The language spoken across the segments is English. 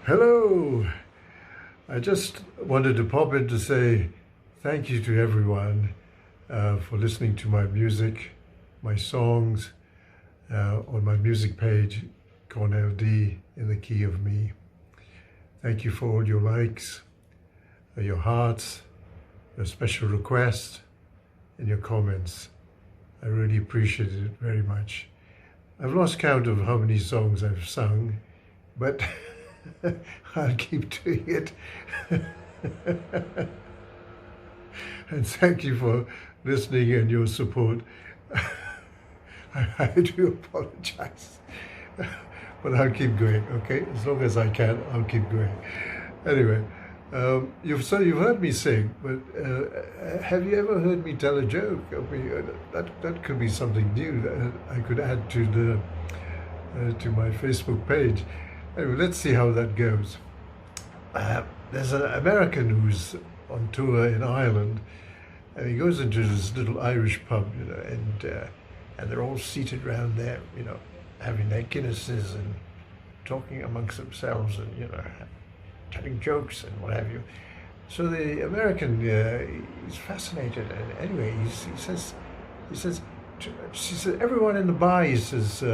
Hello! I just wanted to pop in to say thank you to everyone for listening to my music, my songs on my music page, Cornell D in the Key of Me. Thank you for all your likes, your hearts, your special requests, and your comments. I really appreciate it very much. I've lost count of how many songs I've sung, but I'll keep doing it. And thank you for listening and your support. I do apologize, but I'll keep going, okay? As long as I can, I'll keep going. Anyway, you've heard me sing, but have you ever heard me tell a joke? I mean, that could be something new that I could add to to my Facebook page. Anyway, let's see how that goes. There's an American who's on tour in Ireland, and he goes into this little Irish pub, and they're all seated around there, having their Guinnesses and talking amongst themselves and, telling jokes and what have you. So the American, he's fascinated, and anyway, he says, everyone in the bar, he says,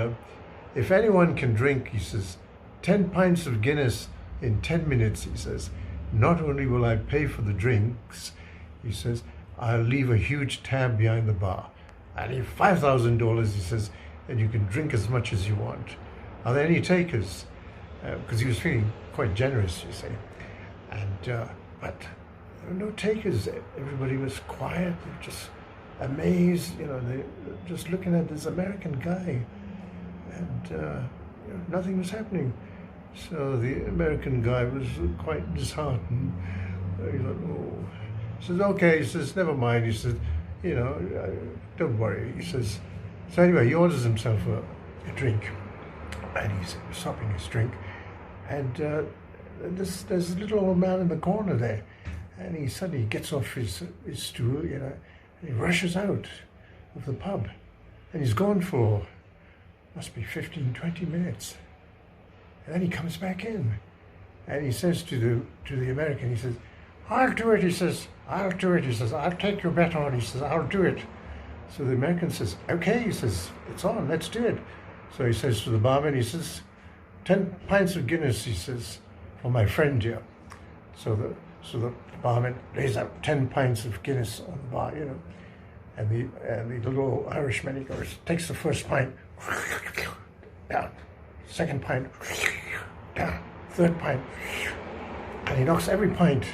if anyone can drink, he says, 10 pints of Guinness in 10 minutes, he says, not only will I pay for the drinks, he says, I'll leave a huge tab behind the bar. I leave $5,000, he says, and you can drink as much as you want. Are there any takers? Because he was feeling quite generous, you see. And, but there were no takers. Everybody was quiet, they were just amazed, they were just looking at this American guy. And nothing was happening. So the American guy was quite disheartened. He thought, oh. He says, okay, he says, never mind. He says, don't worry. He says, so anyway, he orders himself a drink. And he's stopping his drink. And there's a little old man in the corner there. And he suddenly gets off his stool, and he rushes out of the pub. And he's gone for, must be 15, 20 minutes. And then he comes back in, and he says to the American, he says, I'll do it, he says, I'll do it, he says, I'll take your bet on, he says, I'll do it. So the American says, okay, he says, it's on, let's do it. So he says to the barman, he says, 10 pints of Guinness, he says, for my friend here. So the barman lays out 10 pints of Guinness on the bar, and the little Irishman, he goes, takes the first pint, down. Second pint, down. Third pint, and he knocks every pint.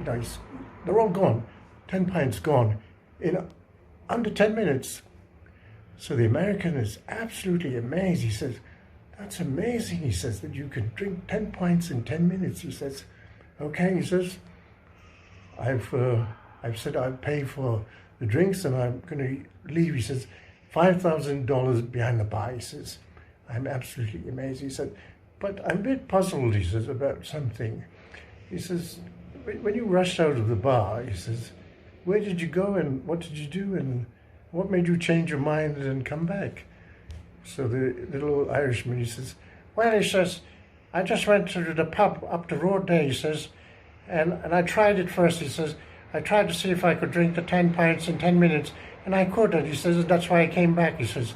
They're all gone. 10 pints gone in under 10 minutes. So the American is absolutely amazed. He says, "That's amazing." He says that you can drink 10 pints in 10 minutes. He says, "Okay." He says, "I've said I'll pay for the drinks and I'm going to leave." He says, $5,000 behind the bar. He says, I'm absolutely amazed. He said, but I'm a bit puzzled, he says, about something. He says, when you rushed out of the bar, he says, where did you go and what did you do and what made you change your mind and come back? So the little Irishman, he says, well, he says, I just went to the pub up the road there, he says, and I tried it first, he says, I tried to see if I could drink the 10 pints in 10 minutes, and I couldn't, he says, and that's why I came back, he says.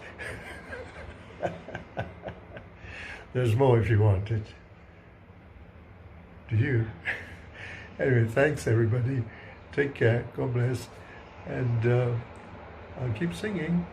There's more if you want it. Do you? Anyway, thanks everybody. Take care. God bless. And I'll keep singing.